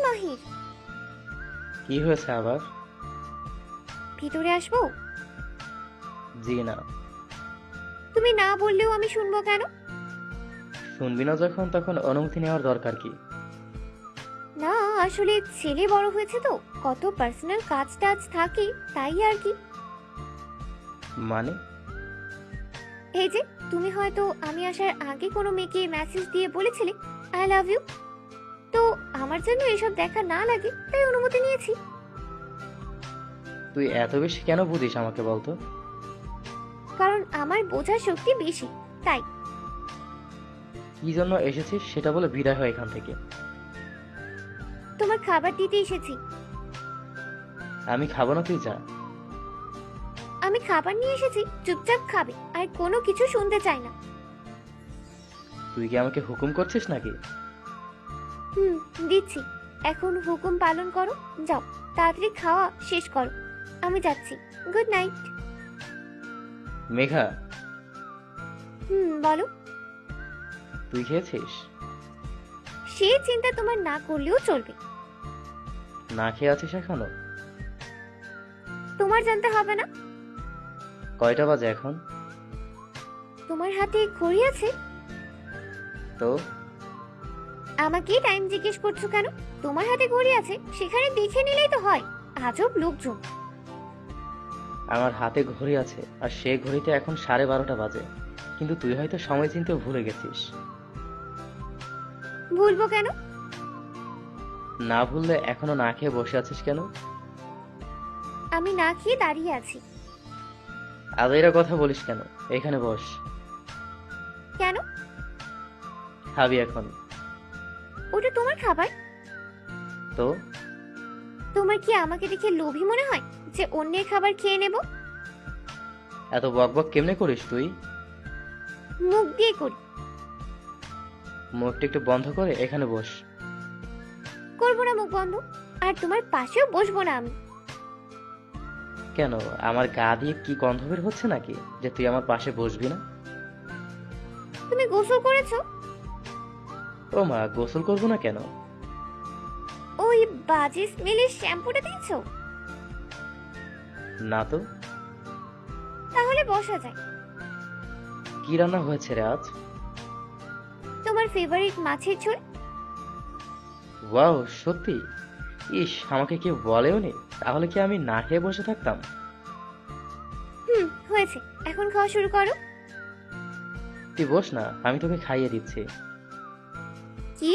মাহির, কি হয়েছে আবার? ভিতরে আসবো? জি না। তুমি না বললেও আমি শুনবো কেন? শুনবি না যখন, তখন অনুমতি নেওয়ার দরকার কি? না, আসলে ছেলে বড় হয়েছে তো, কত পার্সোনাল কাজ টাজ থাকে, তাই আর কি। মানে? এই যে, তুমি হয়তো আমি আসার আগে কোনো মেয়েকে মেসেজ দিয়ে বলেছিলে আই লাভ ইউ। তো আমার জন্য এসব দেখা না লাগে, তাই অনুমতি নিয়েছি। তুই এত বেশি কেন বুঝিস আমাকে বলতো? কারণ আমার বোঝার শক্তি বেশি, তাই। কি জন্য এসেছিস সেটা বলে বিদায় হয় এখান থেকে। তোমার খাবার দিতে এসেছি। আমি খাবো না, তুই যা। আমি খাবার নিয়ে এসেছি, চুপচাপ খাবে, আর কোনো কিছু শুনতে চাই না। তুই কি আমাকে হুকুম করছিস নাকি? হুম, দিচ্ছি। এখন হুকুম পালন করো, যাও তাড়াতাড়ি খাওয়া শেষ করো। আমি যাচ্ছি, গুড নাইট। মেঘা, বলো। তুই খেয়েছিস? সে চিন্তা তোমার না করলেও চলবে। না খেয়ে আছিস এখনো? তোমার জানতে হবে না। কয়টা বাজে এখন? তোমার হাতে ঘড়ি আছে? তো আমাকে টাইম জিজ্ঞেস করছো কেন? তোমার হাতে ঘড়ি আছে, সেখানে দেখে নিলেই তো হয়। আজব লোকজন। আমার হাতে ঘড়ি আছে, আর সে ঘড়িতে এখন 12:30 বাজে। কিন্তু তুই হয়তো সময় চিনতেও ভুলে গেছিস। ভুলবো কেন? না ভুললে এখনো না খেয়ে বসে আছিস কেন? আমি না খেয়ে দাঁড়িয়ে আছি। আজাইরা কথা বলিস কেন? এখানে বস। কেন? খাবি এখন? ওটা তোমার খাবার। তো তোমার কি আমাকে দেখে লোভী মনে হয় যে অন্যের খাবার খেয়ে নেব? এত বকবক কেমনে করিস তুই? মুখ দিয়ে করি। মুখটা একটু বন্ধ করে এখানে বস। করবো না মুখ বন্ধ, আর তোমার পাশেও বসবো না আমি। কেন, আমার গা দিয়ে কি গন্ধ বের হচ্ছে নাকি যে তুই আমার পাশে বসবি না? তুমি গোসল করেছো? ও মা, গোসল করবো না কেন? ওই বাজে স্মেলের শ্যাম্পুটা দিয়েছো? না তো। তাহলে বসা যায়। কি রান্না হয়েছে রে আজ? তোমার ফেভারিট মাছের ঝোল। ওয়াও, সত্যি? ইস, আমাকে কেউ বলেও নি, তাহলে কি আমি না খেয়ে বসে থাকতাম? হয়েছে, এখন খাওয়া শুরু করো। তুই বস না, আমি তোকে খাইয়ে দিচ্ছি। কি?